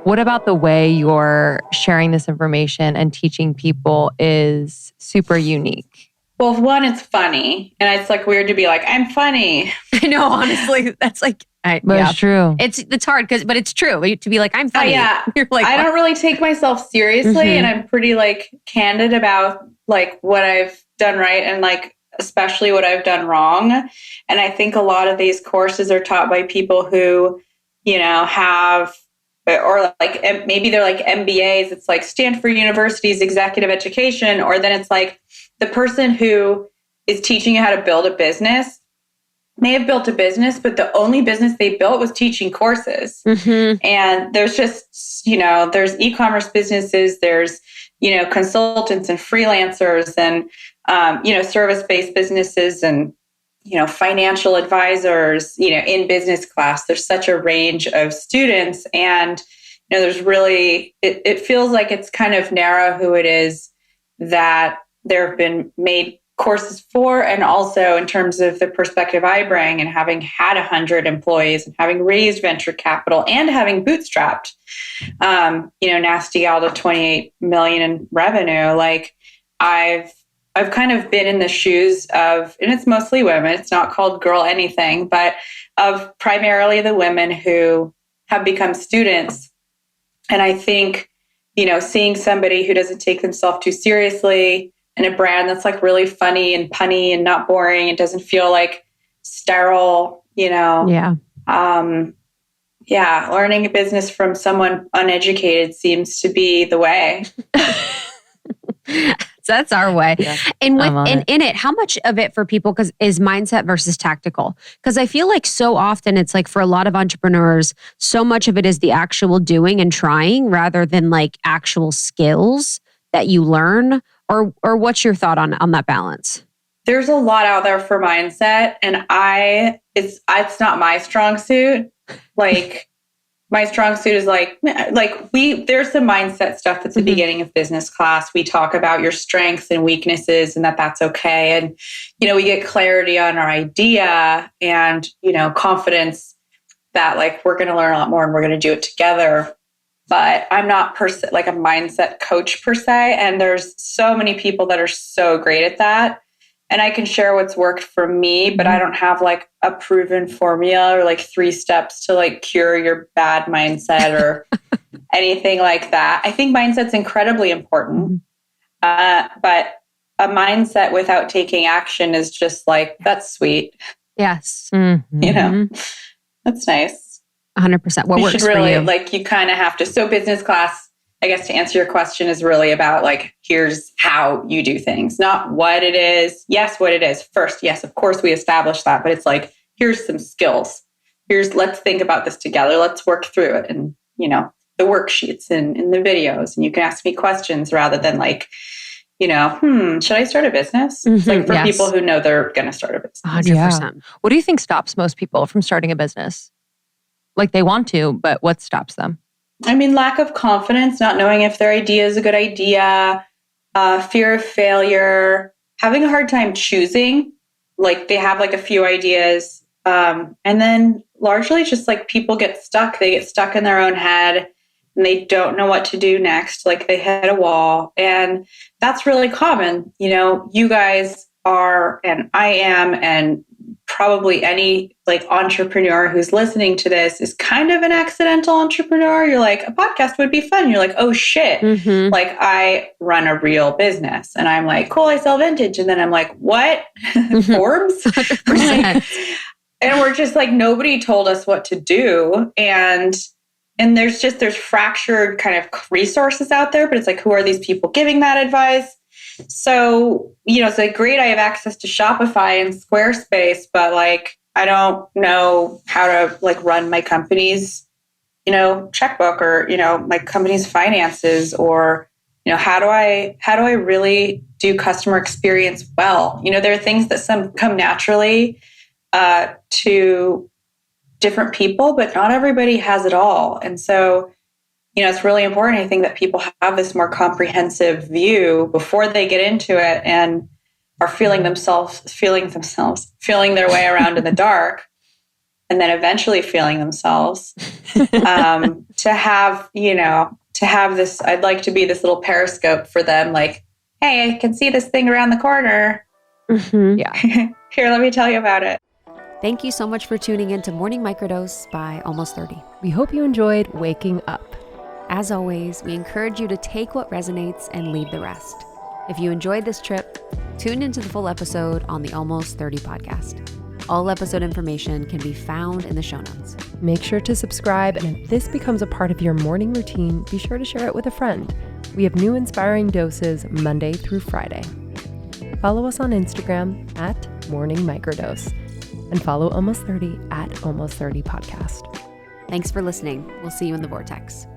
What about the way you're sharing this information and teaching people is super unique? Well, one, it's funny. And it's like weird to be like, I'm funny. I know, honestly, that's like... But it's true. It's hard, but it's true to be like, I'm funny. Yeah. You're like, I don't really take myself seriously. And I'm pretty like candid about like what I've done right and like especially what I've done wrong. And I think a lot of these courses are taught by people who, you know, have, or like maybe they're like MBAs. It's like Stanford University's executive education. Or then it's like the person who is teaching you how to build a business may have built a business, but the only business they built was teaching courses. And there's just, you know, there's e-commerce businesses, there's, you know, consultants and freelancers and, you know, service-based businesses and, you know, financial advisors, you know, in business class. There's such a range of students. And, you know, there's really, it feels like it's kind of narrow who it is that there have been made courses for, and also in terms of the perspective I bring and having had 100 employees and having raised venture capital and having bootstrapped, you know, Nasty Gal to 28 million in revenue. Like I've kind of been in the shoes of, and it's mostly women, it's not called girl anything, but of primarily the women who have become students. And I think, you know, seeing somebody who doesn't take themselves too seriously and a brand that's like really funny and punny and not boring, it doesn't feel like sterile, you know? Yeah. Learning a business from someone uneducated seems to be the way. So that's our way. Yeah. And in it, how much of it for people is mindset versus tactical? Because I feel like so often it's like for a lot of entrepreneurs, so much of it is the actual doing and trying rather than like actual skills that you learn. Or what's your thought on that balance? There's a lot out there for mindset, and it's not my strong suit. Like my strong suit is like there's some mindset stuff at the beginning of business class. We talk about your strengths and weaknesses and that's okay. And, you know, we get clarity on our idea and, you know, confidence that like we're going to learn a lot more and we're going to do it together. But I'm not like a mindset coach per se. And there's so many people that are so great at that. And I can share what's worked for me, but I don't have like a proven formula or like 3 steps to like cure your bad mindset or anything like that. I think mindset's incredibly important. But a mindset without taking action is just like, that's sweet. Yes. You know, that's nice. 100%. What works for you? Like you kind of have to. So business class, I guess to answer your question, is really about like, here's how you do things, not what it is. Yes, what it is first. Yes, of course we established that, but it's like, here's some skills. Let's think about this together. Let's work through it. And, you know, the worksheets and the videos, and you can ask me questions rather than like, you know, should I start a business? It's like for people who know they're going to start a business. 100%. Yeah. What do you think stops most people from starting a business? Like they want to, but what stops them? I mean, lack of confidence, not knowing if their idea is a good idea, fear of failure, having a hard time choosing. Like they have like a few ideas. And then largely just like people get stuck. They get stuck in their own head and they don't know what to do next. Like they hit a wall. And that's really common. You know, you guys are, and I am, and probably any like entrepreneur who's listening to this is kind of an accidental entrepreneur. You're like, a podcast would be fun. You're like, oh shit. Like I run a real business and I'm like, cool, I sell vintage. And then I'm like, what? Forbes? Like, and we're just like, nobody told us what to do. And there's fractured kind of resources out there, but it's like, who are these people giving that advice? So, you know, it's like, great, I have access to Shopify and Squarespace, but like, I don't know how to like run my company's, you know, checkbook or, you know, my company's finances, or, you know, how do I really do customer experience well? You know, there are things that come naturally to different people, but not everybody has it all. And so, you know, it's really important, I think, that people have this more comprehensive view before they get into it and are feeling their way around in the dark. and then eventually feeling themselves, to have this, I'd like to be this little periscope for them. Like, hey, I can see this thing around the corner. Mm-hmm. Yeah. Here, let me tell you about it. Thank you so much for tuning in to Morning Microdose by Almost 30. We hope you enjoyed waking up. As always, we encourage you to take what resonates and leave the rest. If you enjoyed this trip, tune into the full episode on the Almost 30 podcast. All episode information can be found in the show notes. Make sure to subscribe, and if this becomes a part of your morning routine, be sure to share it with a friend. We have new inspiring doses Monday through Friday. Follow us on Instagram at Morning Microdose, and follow Almost 30 at Almost 30 Podcast. Thanks for listening. We'll see you in the vortex.